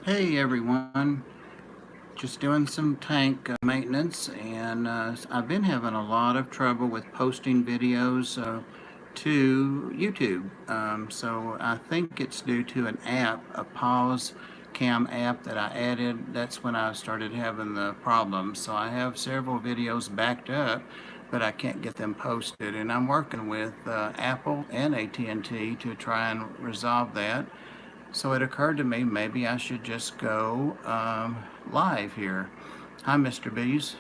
Hey everyone, just doing some tank maintenance, and I've been having a lot of trouble with posting videos to YouTube. So I think it's due to an app, a pause cam app that I added. That's when I started having the problem. So I have several videos backed up, but I can't get them posted, and I'm working with Apple and AT&T to try and resolve that. So it occurred to me maybe I should just go live here. Hi, Mr. Bees.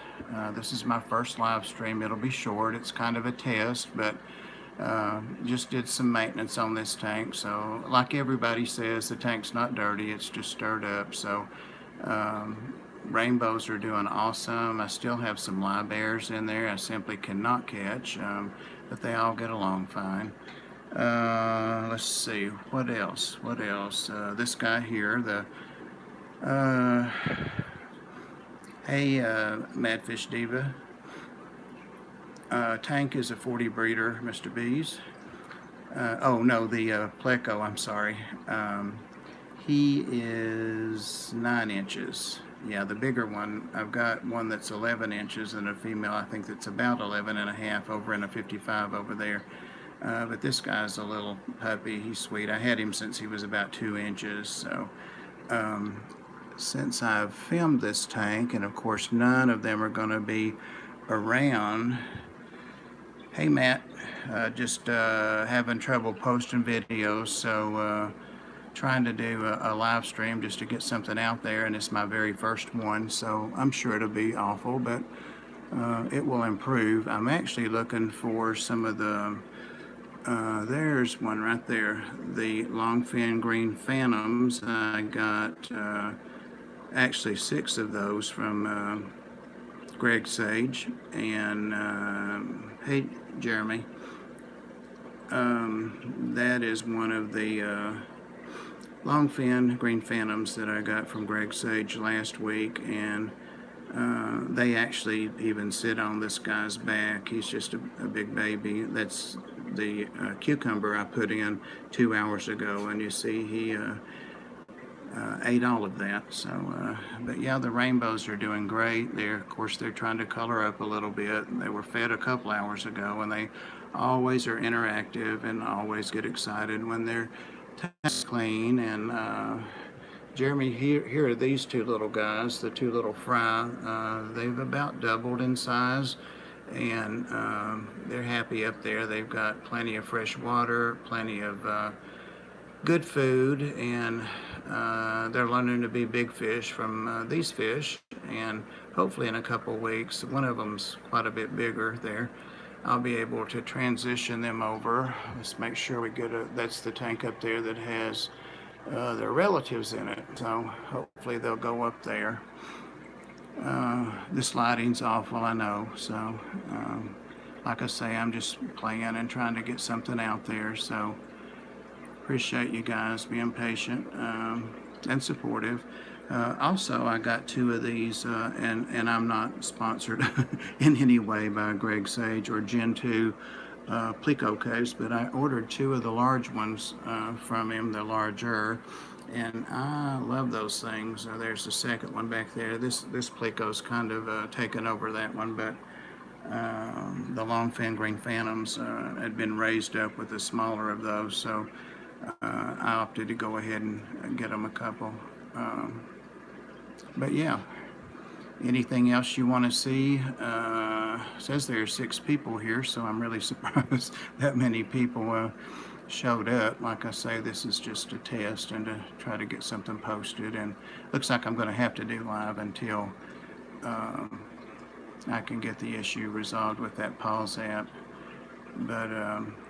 This is my first live stream. It'll be short. It's kind of a test, but just did some maintenance on this tank. So, like everybody says, the tank's not dirty. It's just stirred up. So, rainbows are doing awesome. I still have some live bears in there I simply cannot catch, but they all get along fine. Let's see, what else? What else? This guy here, uh, hey, Madfish Diva. Tank is a 40 breeder, Mr. Bees. Oh, no, the Pleco, I'm sorry. He is 9 inches. Yeah, the bigger one. I've got one that's 11 inches and a female, I think that's about 11 and a half over in a 55 over there. But this guy's a little puppy. He's sweet. I had him since he was about 2 inches. So since I've filmed this tank, and of course none of them are going to be around. Hey Matt, just having trouble posting videos, so trying to do a live stream just to get something out there, and it's my very first one, so I'm sure it'll be awful, but it will improve. I'm actually looking for some of the there's one right there, the longfin green phantoms. I got actually 6 of those from Greg Sage, and hey Jeremy, that is one of the longfin green phantoms that I got from Greg Sage last week, and they actually even sit on this guy's back. He's just a big baby. That's the cucumber I put in 2 hours ago, and you see he ate all of that. So, but yeah, the rainbows are doing great. Of course, they're trying to color up a little bit. They were fed a couple hours ago, and they always are interactive and always get excited when they're clean. And Jeremy, here are these 2 little guys, the 2 little fry. They've about doubled in size, and they're happy up there. They've got plenty of fresh water, plenty of good food, and they're learning to be big fish from these fish, and hopefully in a couple weeks, one of them's quite a bit bigger there, I'll be able to transition them over. Let's make sure we get that's the tank up there that has their relatives in it, so hopefully they'll go up there. This lighting's awful, I know, so like I say, I'm just playing and trying to get something out there, so appreciate you guys being patient and supportive. Also, I got 2 of these, and I'm not sponsored in any way by Greg Sage or Gen 2 Plecocos, but I ordered 2 of the large ones from him, the larger, and I love those things. There's the second one back there. This Pleco's kind of taken over that one, but the longfin green phantoms had been raised up with the smaller of those, so I opted to go ahead and get them a couple. But yeah, anything else you want to see? Says there are 6 people here, so I'm really surprised that many people showed up. Like I say, this is just a test and to try to get something posted, and looks like I'm going to have to do live until I can get the issue resolved with that pause app. But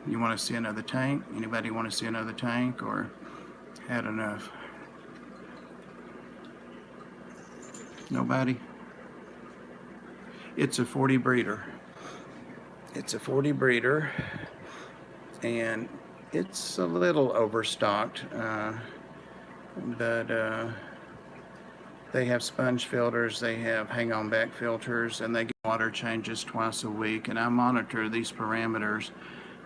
you want to see another tank? Anybody want to see another tank, or had enough? Nobody? It's a 40 breeder. It's a 40 breeder, and it's a little overstocked, but they have sponge filters, they have hang-on back filters, and they get water changes twice a week, and I monitor these parameters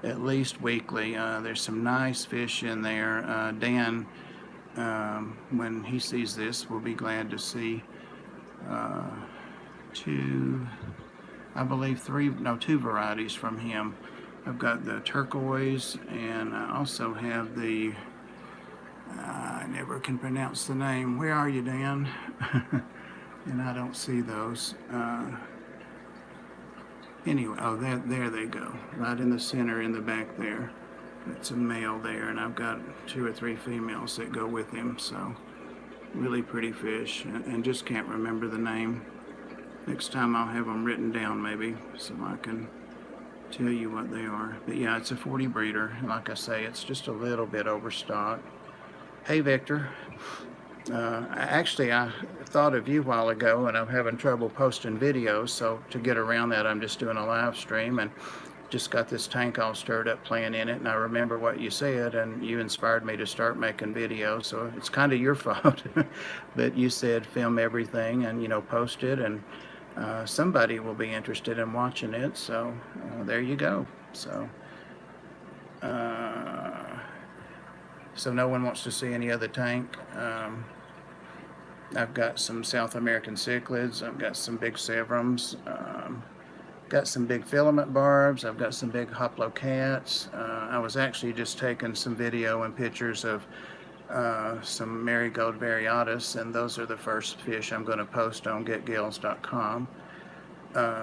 at least weekly. There's some nice fish in there. Dan when he sees this, will be glad to see two, I believe two varieties from him. I've got the turquoise, and I also have the, I never can pronounce the name. Where are you, Dan? And I don't see those. Anyway, oh, there they go. Right in the center, in the back there. It's a male there, and I've got 2 or 3 females that go with him. So, really pretty fish, and just can't remember the name. Next time I'll have them written down, maybe, so I can tell you what they are. But yeah, it's a 40 breeder. Like I say, it's just a little bit overstocked. Hey, Victor. Actually, I thought of you a while ago, and I'm having trouble posting videos, so to get around that, I'm just doing a live stream, and just got this tank all stirred up playing in it, and I remember what you said, and you inspired me to start making videos, so it's kind of your fault. But you said film everything and, post it, and somebody will be interested in watching it, so there you go. So no one wants to see any other tank. I've got some South American cichlids. I've got some big severums. Got some big filament barbs. I've got some big hoplocats. I was actually just taking some video and pictures of some marigold variatus, and those are the first fish I'm going to post on getgills.com.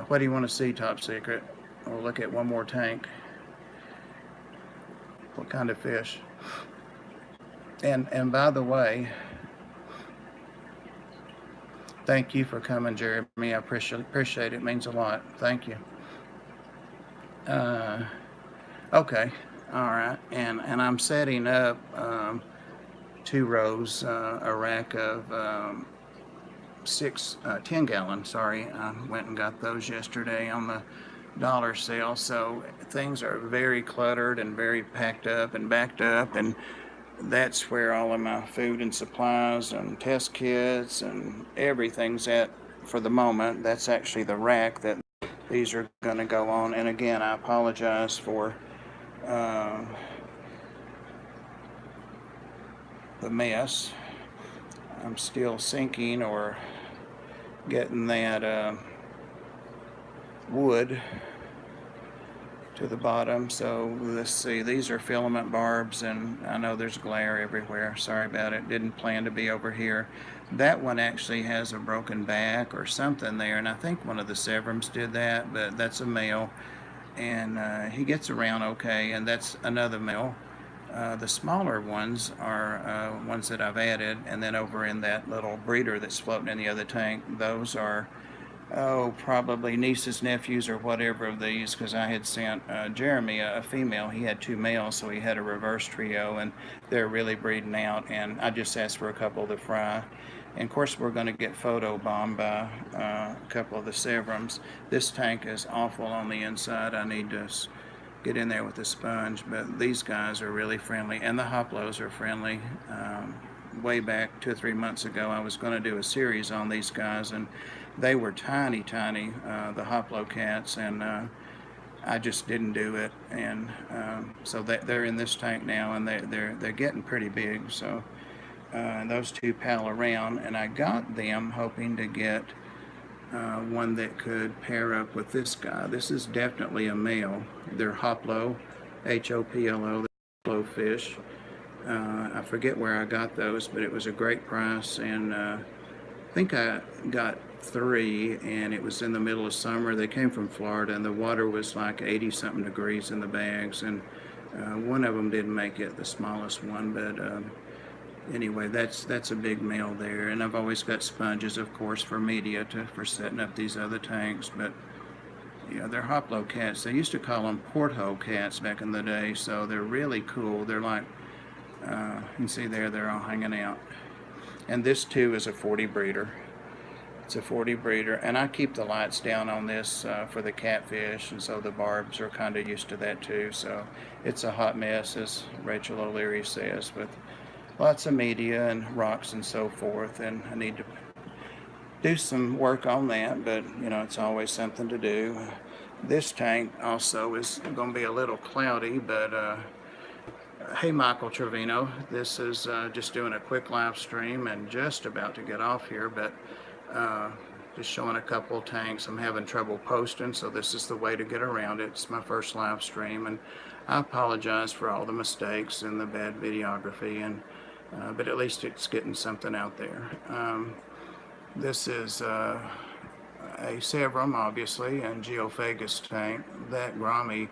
What do you want to see, Top Secret? We'll look at one more tank. What kind of fish? And by the way, thank you for coming, Jeremy. I appreciate it. It means a lot. Thank you. Okay. All right. And I'm setting up 2 rows, a rack of 10 gallon. Sorry, I went and got those yesterday on the dollar sale. So things are very cluttered and very packed up and backed up, and that's where all of my food and supplies and test kits and everything's at for the moment. That's actually the rack that these are going to go on. And again, I apologize for the mess. I'm still sinking or getting that wood to the bottom. So let's see, these are filament barbs, and I know there's glare everywhere. Sorry about it. Didn't plan to be over here. That one actually has a broken back or something there, and I think one of the severums did that, but that's a male, and he gets around okay, and that's another male. The smaller ones are ones that I've added, and then over in that little breeder that's floating in the other tank, those are probably nieces, nephews, or whatever of these, because I had sent Jeremy a female. He had 2 males, so he had a reverse trio, and they're really breeding out, and I just asked for a couple to fry. And of course, we're going to get photobombed by a couple of the severums. This tank is awful on the inside. I need to get in there with a sponge, but these guys are really friendly, and the hoplos are friendly. Way back 2 or 3 months ago, I was going to do a series on these guys, and they were tiny, the hoplocats, and I just didn't do it. And so they're in this tank now, and they're getting pretty big. So those 2 pal around, and I got them hoping to get one that could pair up with this guy. This is definitely a male. They're hoplo, Hoplo, hoplo fish. I forget where I got those, but it was a great price, and I think I got 3, and it was in the middle of summer. They came from Florida, and the water was like 80-something degrees in the bags, and one of them didn't make it, the smallest one, but anyway, that's a big male there. And I've always got sponges, of course, for media for setting up these other tanks, but yeah, they're hoplocats. They used to call them porthole cats back in the day, so they're really cool. They're like, you can see there, they're all hanging out. And this too is a 40 breeder. It's a 40 breeder, and I keep the lights down on this for the catfish, and so the barbs are kind of used to that too. So it's a hot mess, as Rachel O'Leary says, with lots of media and rocks and so forth, and I need to do some work on that, but it's always something to do. This tank also is going to be a little cloudy, but Hey, Michael Trevino. This is just doing a quick live stream and just about to get off here, but just showing a couple tanks. I'm having trouble posting, so this is the way to get around it. It's my first live stream, and I apologize for all the mistakes and the bad videography, and but at least it's getting something out there. This is a Severum, obviously, and Geophagus tank. That Grommy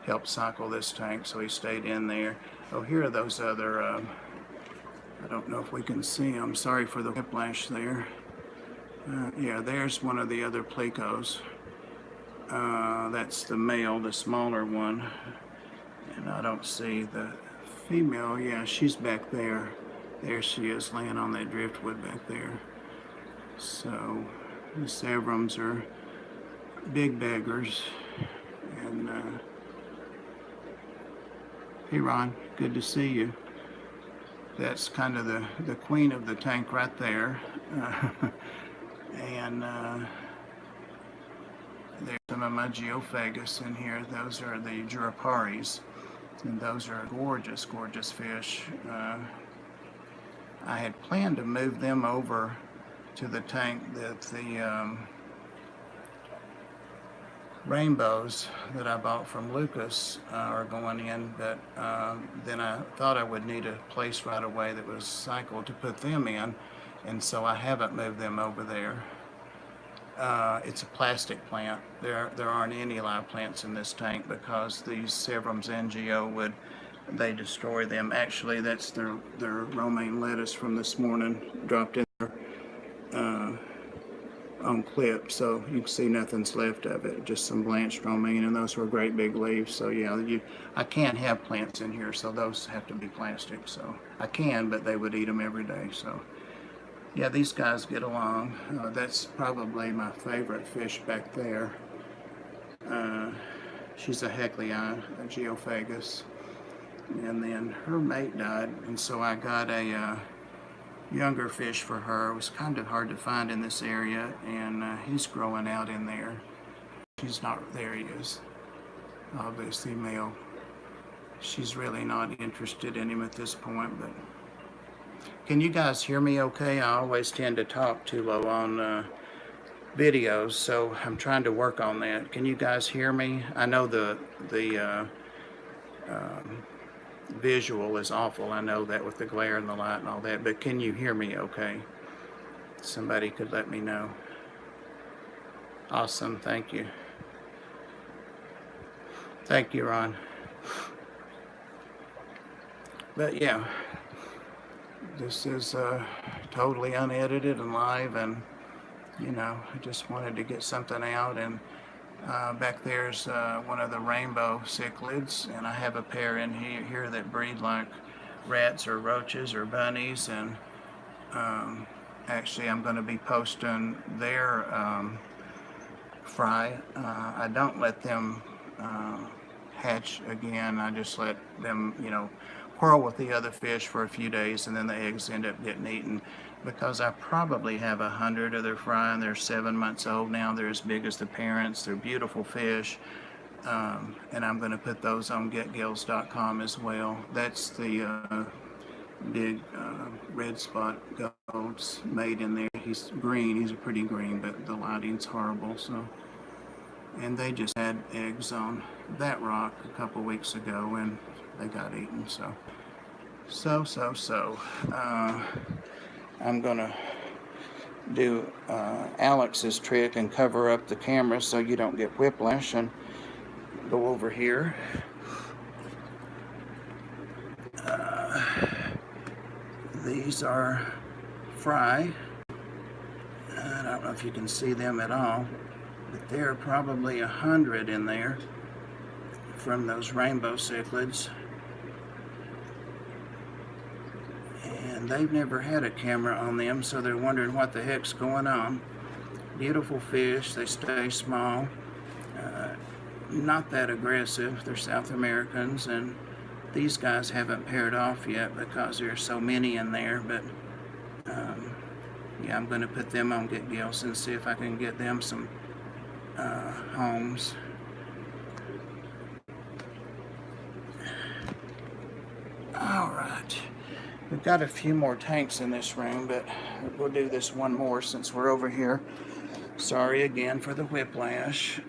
helped cycle this tank, so he stayed in there. Oh, here are those other, I don't know if we can see them. Sorry for the whiplash there. Yeah, there's one of the other plecos. That's the male, the smaller one. And I don't see the female. Yeah, she's back there. There she is, laying on that driftwood back there. So the Severums are big beggars. And hey Ron, good to see you. That's kind of the queen of the tank right there. And there's some of my Geophagus in here. Those are the Juraparis, and those are gorgeous, gorgeous fish. I had planned to move them over to the tank that the rainbows that I bought from Lucas are going in, but then I thought I would need a place right away that was cycled to put them in, and so I haven't moved them over there. It's a plastic plant. There aren't any live plants in this tank because these Severums and Geo they destroy them. Actually, that's their romaine lettuce from this morning dropped in there on clip, so you can see nothing's left of it, just some blanched romaine, and those were great big leaves. So yeah, I can't have plants in here, so those have to be plastic. So I can, but they would eat them every day. So yeah, these guys get along. That's probably my favorite fish back there. She's a Hecklei, a Geophagus, and then her mate died, and so I got a younger fish for her. It was kind of hard to find in this area, and he's growing out in there. She's not, there he is, obviously male. She's really not interested in him at this point, but can you guys hear me okay? I always tend to talk too low on videos, so I'm trying to work on that. Can you guys hear me? I know the visual is awful. I know that with the glare and the light and all that, but can you hear me okay? Somebody could let me know. Awesome, thank you. Thank you, Ron. But yeah, this is totally unedited and live, and you know, I just wanted to get something out. And back there's one of the rainbow cichlids, and I have a pair in here that breed like rats or roaches or bunnies, and actually I'm going to be posting their fry. I don't let them hatch again. I just let them, you know, quarrel with the other fish for a few days, and then the eggs end up getting eaten, because I probably have 100 of their fry, and they're 7 months old now. They're as big as the parents. They're beautiful fish, and I'm going to put those on getgills.com as well. That's the big red spot gold's made in there. He's green. He's a pretty green, but the lighting's horrible. So, and they just had eggs on that rock a couple weeks ago, and they got eaten. So I'm gonna do Alex's trick and cover up the camera so you don't get whiplash, and go over here. These are fry. I don't know if you can see them at all, but there are probably 100 in there from those rainbow cichlids. And they've never had a camera on them, so they're wondering what the heck's going on. Beautiful fish. They stay small, not that aggressive. They're South Americans, and these guys haven't paired off yet because there's so many in there. But yeah, I'm going to put them on Get Gills and see if I can get them some homes. We've got a few more tanks in this room, but we'll do this one more since we're over here. Sorry again for the whiplash.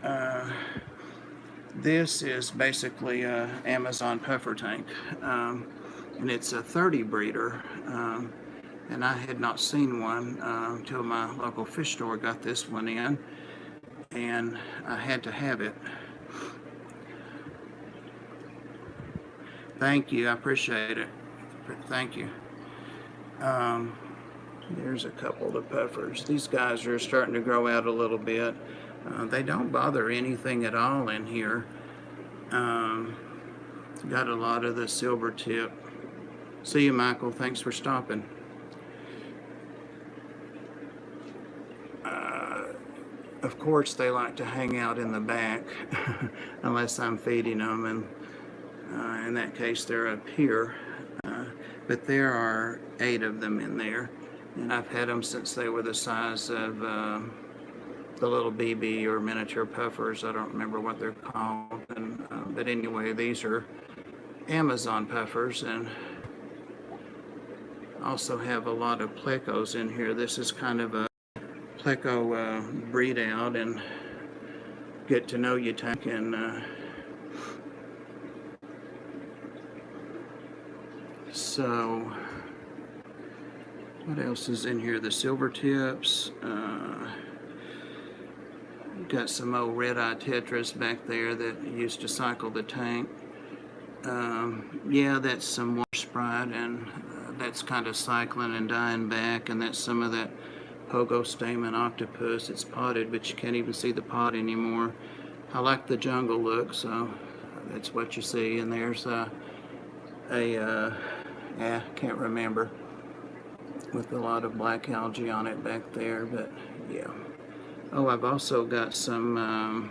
This is basically a Amazon puffer tank, and it's a 30 breeder, and I had not seen one until my local fish store got this one in, and I had to have it. Thank you, I appreciate it. Thank you. There's a couple of the puffers. These guys are starting to grow out a little bit. They don't bother anything at all in here. Got a lot of the silver tip. See you, Michael. Thanks for stopping. Of course, they like to hang out in the back unless I'm feeding them, and in that case, they're up here. But there are 8 of them in there, and I've had them since they were the size of the little BB or miniature puffers. I don't remember what they're called, but anyway, these are Amazon puffers, and also have a lot of plecos in here. This is kind of a pleco breed out and get to know you tank, and so what else is in here? The silver tips. Got some old red-eye tetras back there that used to cycle the tank. Yeah, that's some water sprite, and that's kind of cycling and dying back, and that's some of that pogo stamen octopus. It's potted, but you can't even see the pot anymore. I like the jungle look, so that's what you see. And there's can't remember, with a lot of black algae on it back there, but yeah. Oh, I've also got some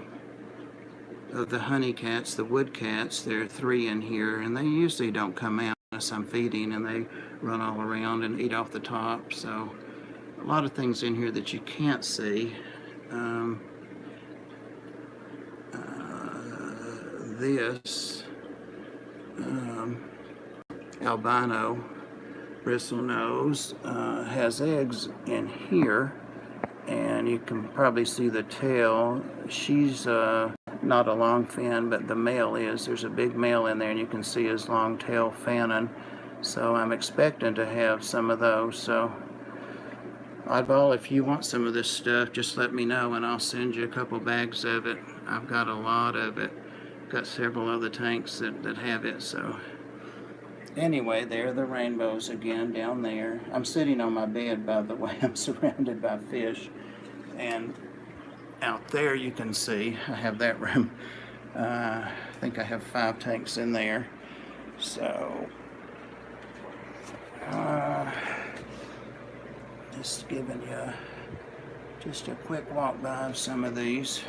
of the honey cats, the wood cats. There are 3 in here, and they usually don't come out unless I'm feeding, and they run all around and eat off the top. So a lot of things in here that you can't see. This albino bristlenose has eggs in here, and you can probably see the tail. She's not a long fin, but the male is. There's a big male in there, and you can see his long tail fanning. So I'm expecting to have some of those. So Oddball, if you want some of this stuff, just let me know, and I'll send you a couple bags of it. I've got a lot of it. Got several other tanks that have it. So anyway, there are the rainbows again down there. I'm sitting on my bed, by the way. I'm surrounded by fish. And out there you can see, I have that room. I think I have 5 tanks in there. So, just giving you just a quick walk by of some of these.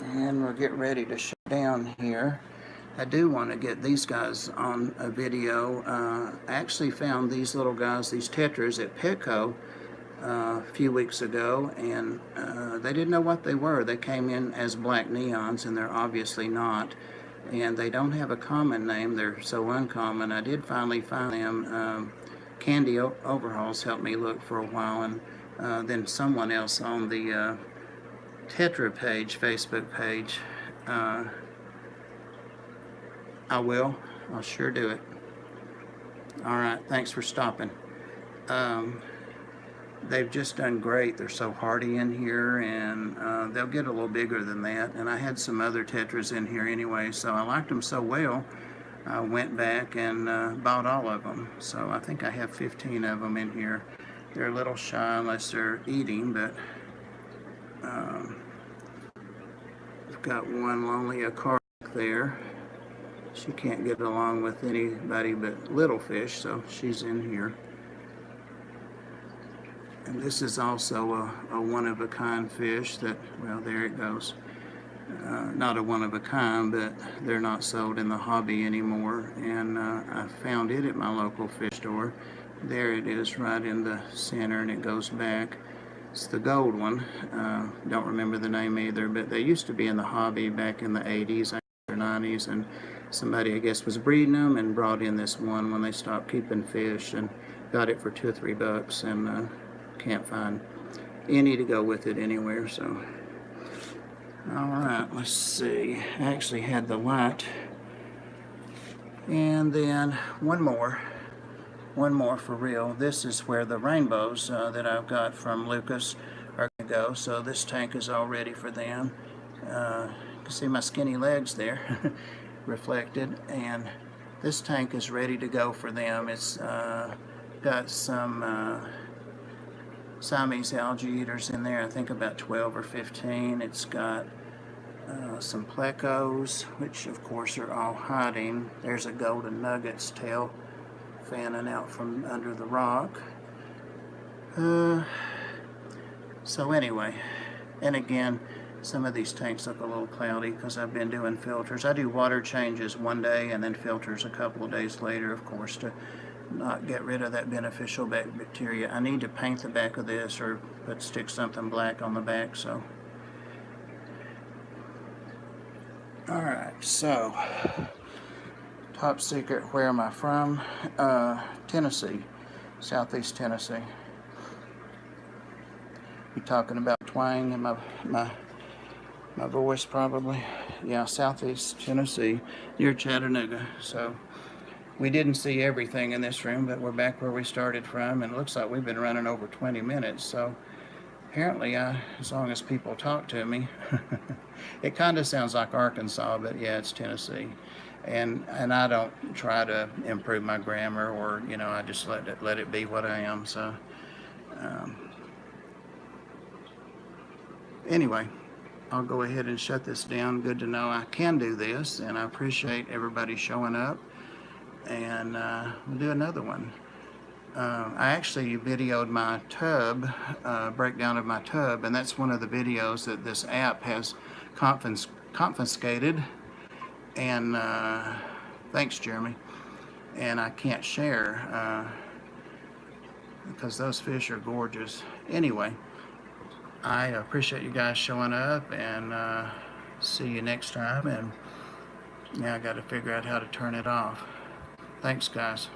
And we'll get ready to shut down here. I do want to get these guys on a video. I actually found these little guys, these tetras, at Petco a few weeks ago, and they didn't know what they were. They came in as black neons, and they're obviously not. And they don't have a common name. They're so uncommon. I did finally find them. Candy Overhauls helped me look for a while, and then someone else on the Tetra page, Facebook page. I'll sure do it. All right, thanks for stopping. They've just done great. They're so hardy in here, and they'll get a little bigger than that. And I had some other tetras in here anyway, so I liked them so well, I went back and bought all of them. So I think I have 15 of them in here. They're a little shy unless they're eating, but I've got one lonely acardic there. She can't get along with anybody but little fish, so she's in here. And this is also a one-of-a-kind fish that, well, there it goes. Not a one-of-a-kind, but they're not sold in the hobby anymore. And I found it at my local fish store. There it is right in the center, and it goes back. It's the gold one. Don't remember the name either, but they used to be in the hobby back in the 80s or 90s, and somebody, I guess, was breeding them and brought in this one when they stopped keeping fish, and got it for $2 or $3, and can't find any to go with it anywhere. So, all right, let's see. I actually had the white, and then one more for real. This is where the rainbows that I've got from Lucas are going to go. So this tank is all ready for them. You can see my skinny legs there reflected, and this tank is ready to go for them. It's got some Siamese algae eaters in there, I think about 12 or 15. It's got some plecos, which of course are all hiding. There's a golden nugget's tail fanning out from under the rock. So anyway, and again, some of these tanks look a little cloudy because I've been doing filters. I do water changes one day and then filters a couple of days later, of course, to not get rid of that beneficial bacteria. I need to paint the back of this or stick something black on the back. So, all right, so top secret, where am I from? Tennessee, Southeast Tennessee. Be talking about twang in my voice probably. Yeah, Southeast Tennessee, near Chattanooga. So we didn't see everything in this room, but we're back where we started from, and it looks like we've been running over 20 minutes. So apparently, as long as people talk to me, it kind of sounds like Arkansas, but yeah, it's Tennessee. And I don't try to improve my grammar, or I just let it be what I am. So anyway, I'll go ahead and shut this down. Good to know I can do this, and I appreciate everybody showing up. And we'll do another one. I actually videoed my tub, breakdown of my tub, and that's one of the videos that this app has confiscated. And thanks, Jeremy. And I can't share because those fish are gorgeous. Anyway, I appreciate you guys showing up, and see you next time. And now I got to figure out how to turn it off. Thanks, guys.